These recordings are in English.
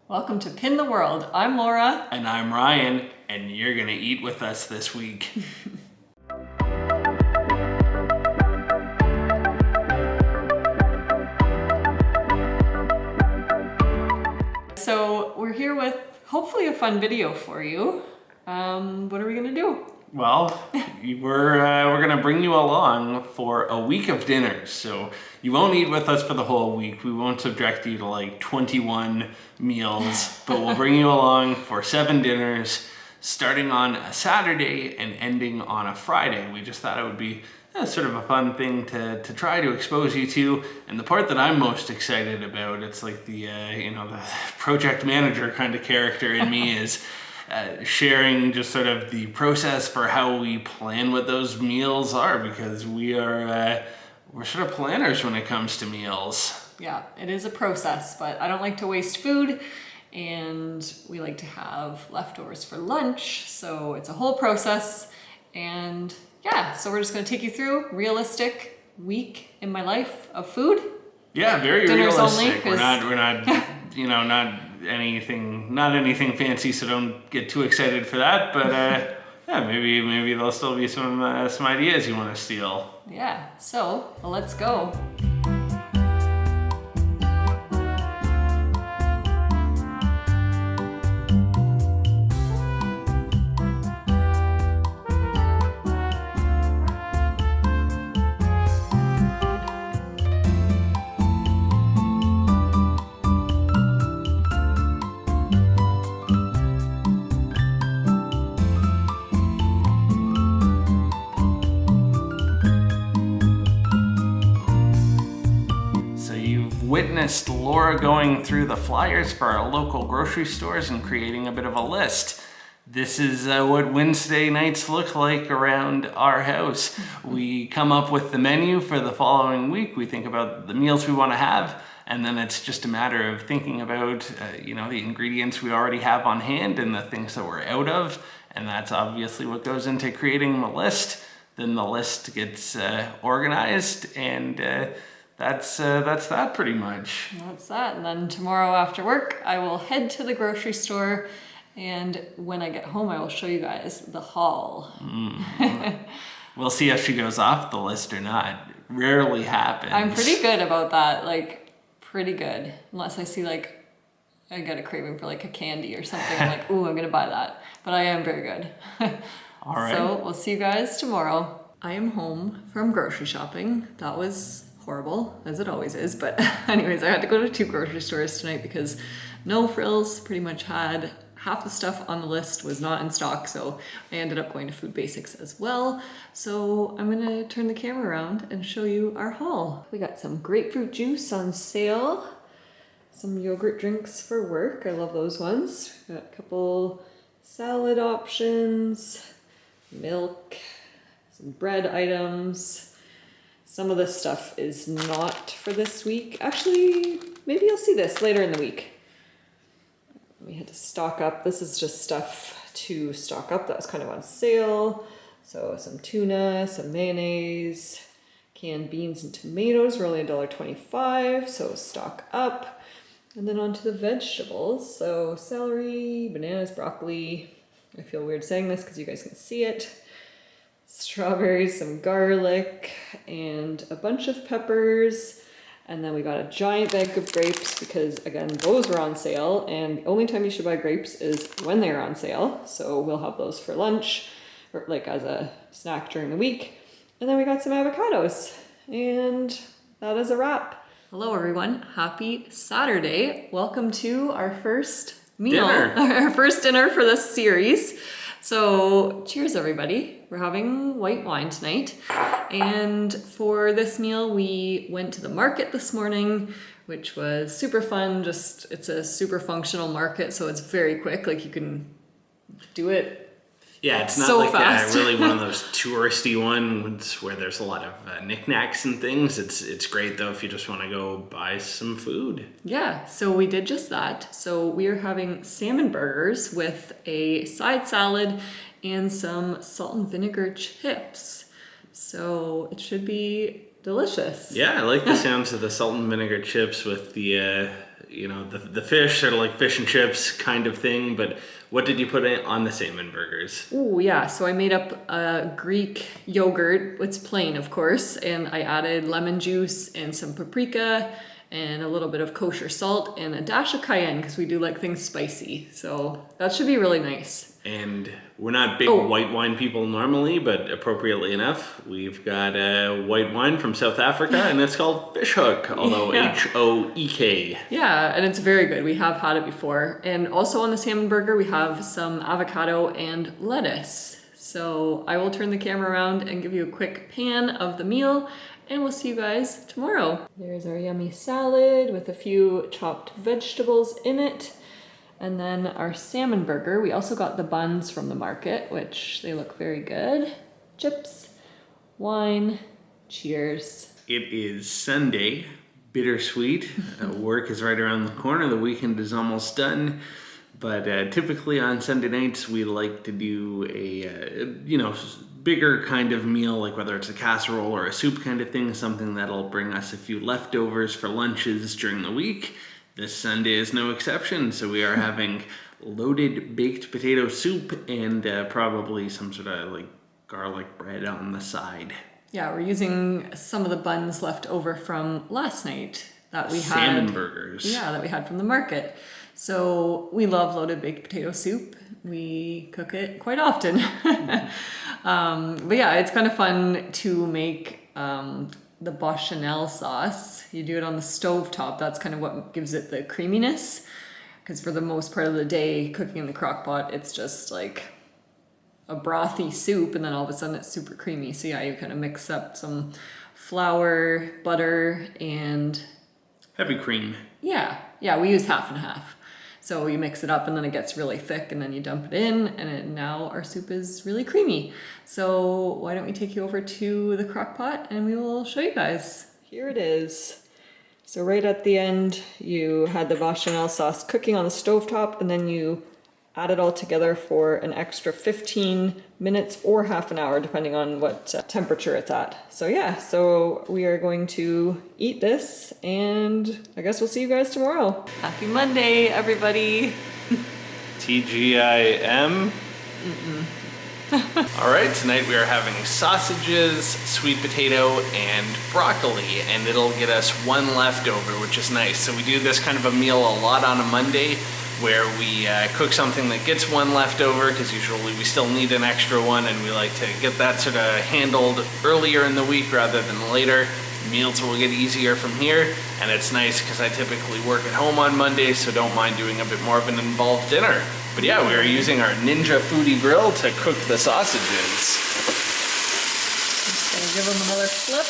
Welcome to Pin the World. I'm Laura. And I'm Ryan, and you're gonna eat with us this week. So we're here with hopefully a fun video for you. What are we gonna do? Well, we're gonna bring you along for a week of dinners. So you won't eat with us for the whole week. We won't subject you to like 21 meals, but we'll bring you along for 7 dinners, starting on a Saturday and ending on a Friday. We just thought it would be sort of a fun thing to try to expose you to. And the part that I'm most excited about, it's like the project manager kind of character in me is sharing just sort of the process for how we plan what those meals are, because we're sort of planners when it comes to meals. Yeah, it is a process, but I don't like to waste food, and we like to have leftovers for lunch, so it's a whole process. And yeah, so we're just going to take you through realistic week in my life of food. Yeah, very Dinners realistic. Only, we're not not anything fancy, so don't get too excited for that. But yeah, maybe there'll still be some ideas you want to steal. Yeah, so let's go. Witnessed Laura going through the flyers for our local grocery stores and creating a bit of a list. This is what Wednesday nights look like around our house. We come up with the menu for the following week. We think about the meals we want to have, and then it's just a matter of thinking about the ingredients we already have on hand and the things that we're out of, and that's obviously what goes into creating the list. Then the list gets organized, and that's that pretty much. That's that. And then tomorrow after work, I will head to the grocery store, and when I get home, I will show you guys the haul. We'll see if she goes off the list or not. Rarely happens. I'm pretty good about that, like pretty good. Unless I see like, I get a craving for like a candy or something. I'm like, ooh, I'm gonna buy that. But I am very good. All right. So we'll see you guys tomorrow. I am home from grocery shopping. That was horrible, as it always is, but anyways, I had to go to 2 grocery stores tonight because No Frills pretty much had half the stuff on the list was not in stock, so I ended up going to Food Basics as well. So I'm gonna turn the camera around and show you our haul. We got some grapefruit juice on sale, some yogurt drinks for work, I love those ones. Got a couple salad options, milk, some bread items. Some of this stuff is not for this week. Actually, maybe you'll see this later in the week. We had to stock up. This is just stuff to stock up that was kind of on sale. So some tuna, some mayonnaise, canned beans and tomatoes were only $1.25, so stock up. And then on to the vegetables. So celery, bananas, broccoli. I feel weird saying this because you guys can see it. Strawberries, some garlic, and a bunch of peppers. And then we got a giant bag of grapes because, again, those were on sale. And the only time you should buy grapes is when they're on sale. So we'll have those for lunch or like as a snack during the week. And then we got some avocados. And that is a wrap. Hello, everyone. Happy Saturday. Welcome to our first meal, our first dinner for this series. So cheers, everybody. We're having white wine tonight. And for this meal, we went to the market this morning, which was super fun. It's a super functional market, so it's very quick. Like you can do it. Yeah, it's not so like fast. Really one of those touristy ones where there's a lot of knickknacks and things. It's great though if you just want to go buy some food. Yeah, so we did just that. So we are having salmon burgers with a side salad and some salt and vinegar chips. So it should be delicious. Yeah, I like the sounds of the salt and vinegar chips with the you know, the fish, sort of like fish and chips kind of thing, but what did you put on the salmon burgers? Ooh, yeah, so I made up a Greek yogurt. It's plain, of course, and I added lemon juice and some paprika and a little bit of kosher salt and a dash of cayenne because we do like things spicy. So that should be really nice. And we're not big white wine people normally, but appropriately enough, we've got a white wine from South Africa, and it's called Fishhoek, although Hoek. Yeah, and it's very good. We have had it before. And also on the salmon burger, we have some avocado and lettuce. So I will turn the camera around and give you a quick pan of the meal, and we'll see you guys tomorrow. There's our yummy salad with a few chopped vegetables in it. And then our salmon burger, we also got the buns from the market, which they look very good. Chips, wine, cheers. It is Sunday, bittersweet. Work is right around the corner. The weekend is almost done. But typically on Sunday nights, we like to do a, bigger kind of meal, like whether it's a casserole or a soup kind of thing, something that'll bring us a few leftovers for lunches during the week. This Sunday is no exception, so we are having loaded baked potato soup and probably some sort of like garlic bread on the side. Yeah, we're using some of the buns left over from last night that we had. Salmon burgers. Yeah, that we had from the market. So we love loaded baked potato soup. We cook it quite often. But yeah, it's kind of fun to make the bechamel sauce. You do it on the stove top. That's kind of what gives it the creaminess. Because for the most part of the day, cooking in the crock pot, it's just like a brothy soup, and then all of a sudden it's super creamy. So yeah, you kind of mix up some flour, butter, and heavy cream. Yeah, we use half and half. So you mix it up and then it gets really thick and then you dump it in and now our soup is really creamy. So why don't we take you over to the crock pot and we will show you guys. Here it is. So right at the end, you had the bechamel sauce cooking on the stovetop, and then you add it all together for an extra 15 minutes or half an hour, depending on what temperature it's at. So yeah, so we are going to eat this, and I guess we'll see you guys tomorrow. Happy Monday, everybody. TGIM. All right, tonight we are having sausages, sweet potato, and broccoli, and it'll get us one leftover, which is nice. So we do this kind of a meal a lot on a Monday, where we cook something that gets one leftover, because usually we still need an extra one, and we like to get that sort of handled earlier in the week rather than later. Meals will get easier from here, and it's nice because I typically work at home on Mondays, so don't mind doing a bit more of an involved dinner. But yeah, we are using our Ninja Foodie Grill to cook the sausages. Just gonna give them another flip.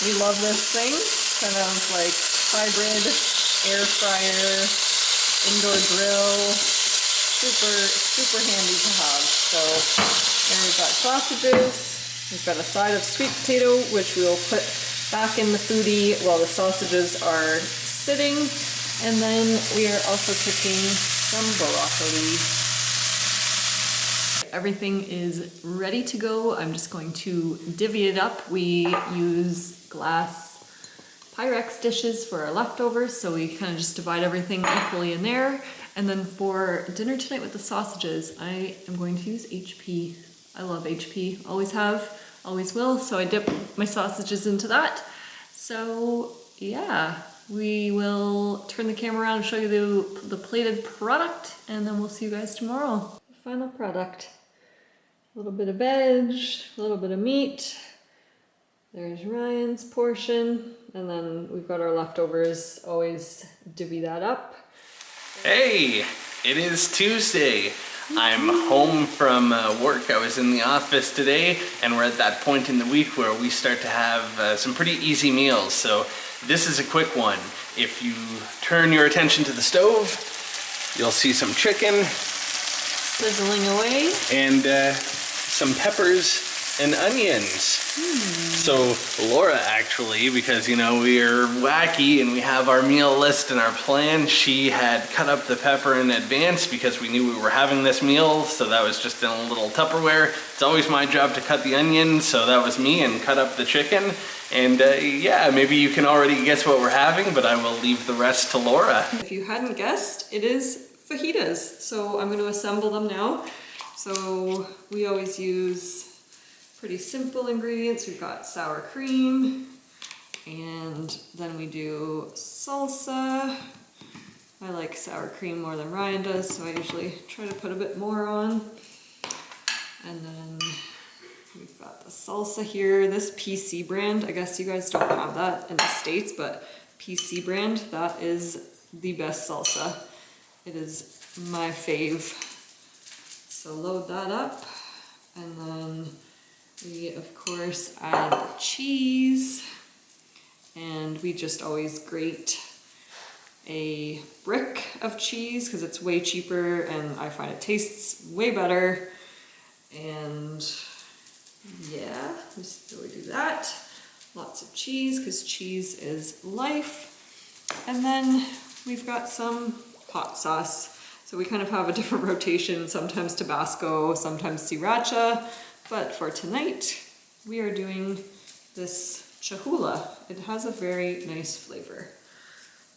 We love this thing. Kind of like hybrid air fryer, indoor grill. Super handy to have. So here we've got sausages. We've got a side of sweet potato, which we will put back in the foodie while the sausages are sitting. And then we are also cooking some broccoli. Everything is ready to go. I'm just going to divvy it up. We use glass Pyrex dishes for our leftovers, so we kind of just divide everything equally in there. And then for dinner tonight with the sausages, I am going to use HP. I love HP, always have, always will. So I dip my sausages into that. So yeah, we will turn the camera around and show you the plated product, and then we'll see you guys tomorrow. Final product. A little bit of veg, a little bit of meat. There's Ryan's portion, and then we've got our leftovers. Always divvy that up. Hey, it is Tuesday. I'm home from work. I was in the office today, and we're at that point in the week where we start to have some pretty easy meals. So this is a quick one. If you turn your attention to the stove, you'll see some chicken. Sizzling away. And some peppers and onions. So Laura actually, because you know we're wacky and we have our meal list and our plan, she had cut up the pepper in advance because we knew we were having this meal, so that was just in a little Tupperware. It's always my job to cut the onions, so that was me, and cut up the chicken. And yeah, maybe you can already guess what we're having, but I will leave the rest to Laura. If you hadn't guessed, it is fajitas. So I'm going to assemble them now. So we always use pretty simple ingredients. We've got sour cream, and then we do salsa. I like sour cream more than Ryan does, so I usually try to put a bit more on. And then we've got the salsa here, this PC brand. I guess you guys don't have that in the States, but PC brand, that is the best salsa. It is my fave. So load that up, and then we of course add the cheese, and we just always grate a brick of cheese because it's way cheaper and I find it tastes way better. And yeah, so we do that. Lots of cheese because cheese is life. And then we've got some hot sauce. So we kind of have a different rotation, sometimes Tabasco, sometimes Sriracha. But for tonight, we are doing this Cholula. It has a very nice flavor.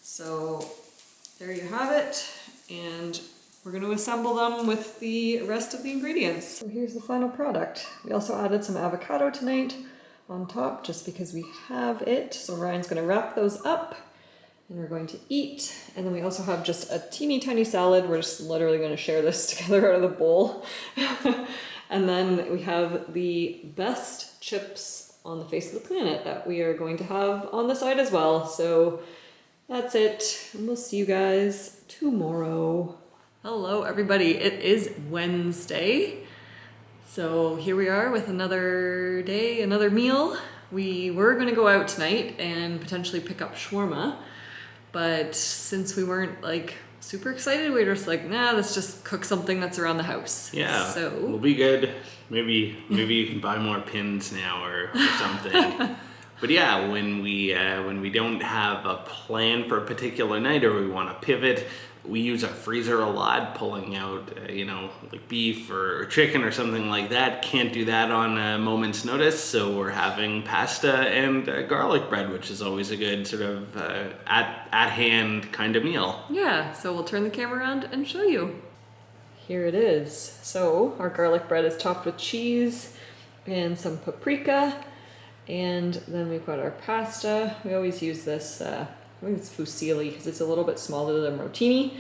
So there you have it, and we're going to assemble them with the rest of the ingredients. So here's the final product. We also added some avocado tonight on top just because we have it. So Ryan's going to wrap those up and we're going to eat. And then we also have just a teeny tiny salad. We're just literally going to share this together out of the bowl. And then we have the best chips on the face of the planet that we are going to have on the side as well. So that's it, and we'll see you guys tomorrow. Hello everybody, it is Wednesday. So here we are with another day, another meal. We were gonna go out tonight and potentially pick up shawarma, but since we weren't like super excited, we were just like, nah, let's just cook something that's around the house. Yeah, so we'll be good. Maybe you can buy more pins now or something. But yeah, when we don't have a plan for a particular night or we want to pivot, we use our freezer a lot, pulling out, like beef or chicken or something like that. Can't do that on a moment's notice, so we're having pasta and garlic bread, which is always a good sort of at-hand kind of meal. Yeah, so we'll turn the camera around and show you. Here it is. So our garlic bread is topped with cheese and some paprika. And then we've got our pasta. We always use this, I think it's fusilli because it's a little bit smaller than rotini.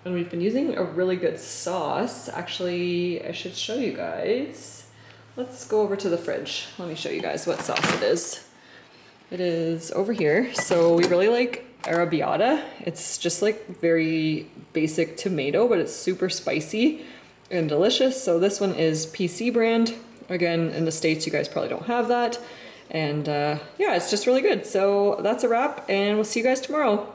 And we've been using a really good sauce. Actually, I should show you guys. Let's go over to the fridge. Let me show you guys what sauce it is. It is over here. So we really like arrabbiata. It's just like very basic tomato, but it's super spicy and delicious. So this one is PC brand. Again, in the States, you guys probably don't have that. And yeah, it's just really good. So that's a wrap, and we'll see you guys tomorrow.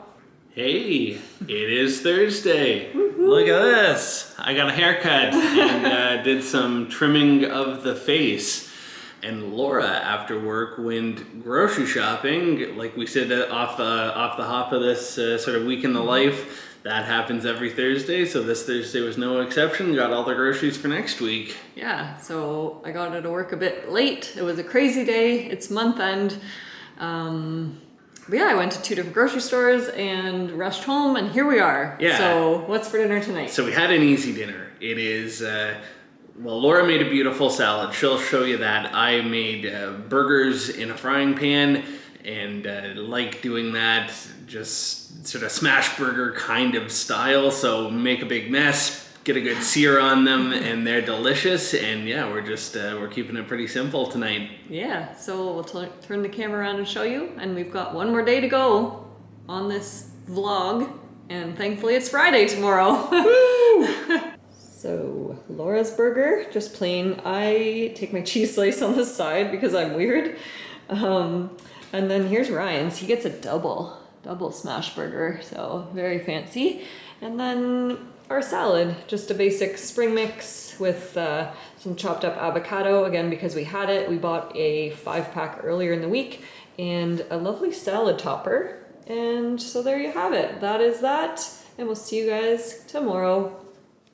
Hey, it is Thursday. Look at this. I got a haircut and did some trimming of the face. And Laura, after work, went grocery shopping. Like we said, off the hop of this sort of week in the life. That happens every Thursday, so this Thursday was no exception. Got all the groceries for next week. Yeah, so I got out of work a bit late. It was a crazy day. It's month end. But yeah, I went to 2 different grocery stores and rushed home, and here we are. Yeah. So what's for dinner tonight? So we had an easy dinner. It is, well, Laura made a beautiful salad. She'll show you that. I made burgers in a frying pan, and like doing that, just sort of smash burger kind of style. So make a big mess, get a good sear on them, and they're delicious. And yeah, we're keeping it pretty simple tonight. Yeah, so we'll turn the camera around and show you. And we've got one more day to go on this vlog. And thankfully it's Friday tomorrow. Woo! So Laura's burger, just plain. I take my cheese slice on the side because I'm weird. And then here's Ryan's. He gets a double smash burger, so very fancy. And then our salad, just a basic spring mix with some chopped up avocado. Again, because we had it, we bought a 5-pack earlier in the week, and a lovely salad topper. And so there you have it. That is that, and we'll see you guys tomorrow.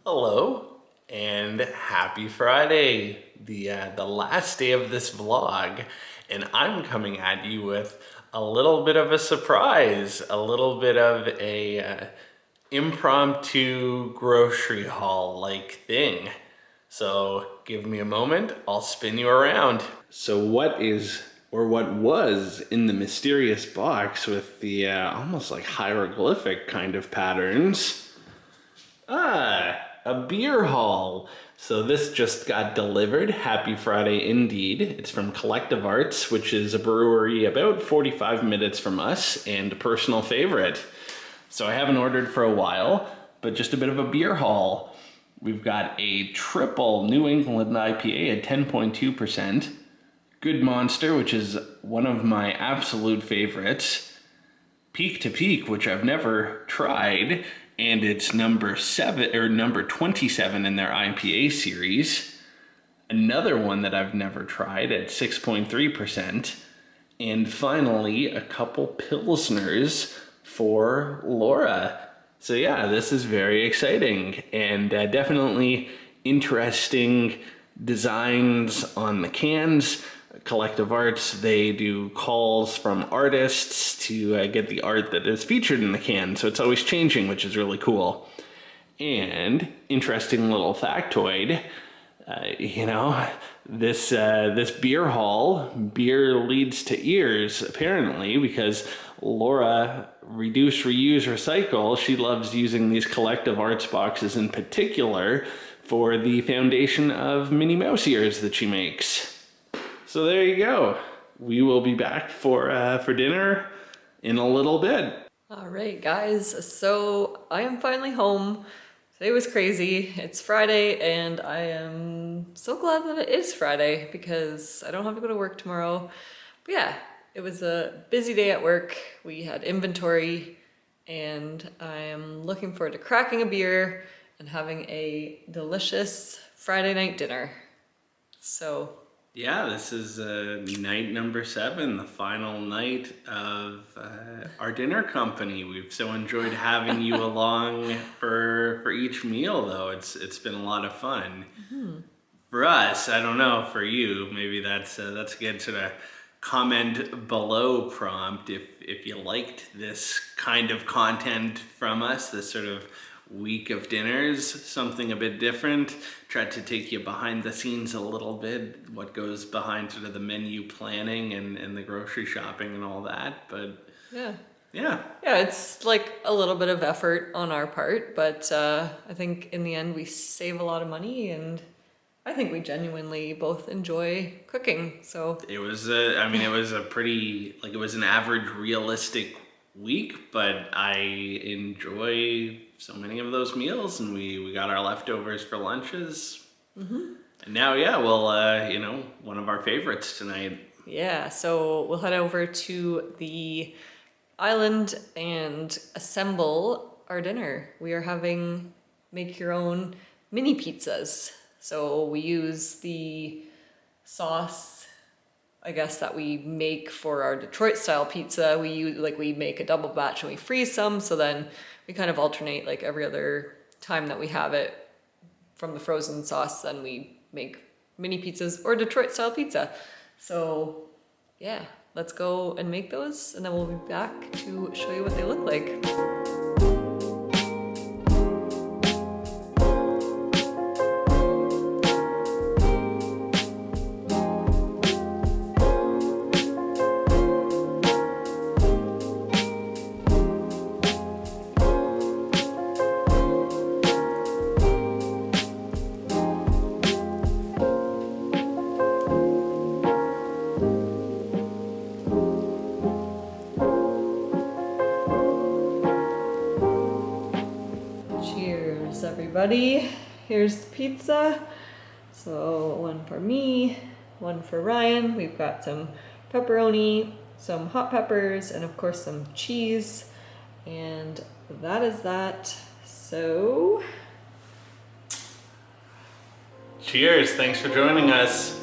Hello and happy Friday, the last day of this vlog. and I'm coming at you with a little bit of a surprise, a little bit of a impromptu grocery haul like thing. So give me a moment, I'll spin you around. So what was in the mysterious box with the almost like hieroglyphic kind of patterns? A beer haul. So this just got delivered. Happy Friday indeed. It's from Collective Arts, which is a brewery about 45 minutes from us and a personal favorite. So I haven't ordered for a while, but just a bit of a beer haul. We've got a triple New England IPA at 10.2%. Good Monster, which is one of my absolute favorites. Peak to Peak, which I've never tried, and it's number 27 in their IPA series. Another one that I've never tried at 6.3%. And finally, a couple Pilsners for Laura. So yeah, this is very exciting and definitely interesting designs on the cans. Collective Arts, they do calls from artists to get the art that is featured in the can, so it's always changing, which is really cool. And interesting little factoid, this beer haul, beer leads to ears, apparently, because Laura, reduce, reuse, recycle, she loves using these Collective Arts boxes in particular for the foundation of Minnie Mouse ears that she makes. So there you go. We will be back for dinner in a little bit. All right, guys. So I am finally home. Today was crazy. It's Friday, and I am so glad that it is Friday because I don't have to go to work tomorrow. But yeah, it was a busy day at work. We had inventory, and I am looking forward to cracking a beer and having a delicious Friday night dinner. So yeah, this is night number 7, the final night of our dinner company. We've so enjoyed having you along for each meal, though. It's been a lot of fun. Mm-hmm. For us, I don't know, for you, maybe that's a good sort of comment below prompt if you liked this kind of content from us, this sort of week of dinners, something a bit different. Tried to take you behind the scenes a little bit, what goes behind sort of the menu planning and the grocery shopping and all that. But yeah, it's like a little bit of effort on our part, but I think in the end we save a lot of money, and I think we genuinely both enjoy cooking. So it was a pretty, like, it was an average realistic week, but I enjoy so many of those meals, and we got our leftovers for lunches. Mm-hmm. And now, well, one of our favorites tonight. Yeah, so we'll head over to the island and assemble our dinner. We are having make your own mini pizzas. So we use the sauce, I guess, that we make for our Detroit style pizza. We make a double batch and we freeze some, so then we kind of alternate like every other time that we have it from the frozen sauce, then we make mini pizzas or Detroit style pizza. So yeah, let's go and make those, and then we'll be back to show you what they look like. Everybody, here's the pizza. So one for me, one for Ryan. We've got some pepperoni, some hot peppers, and of course some cheese. And that is that. So cheers, thanks for joining us.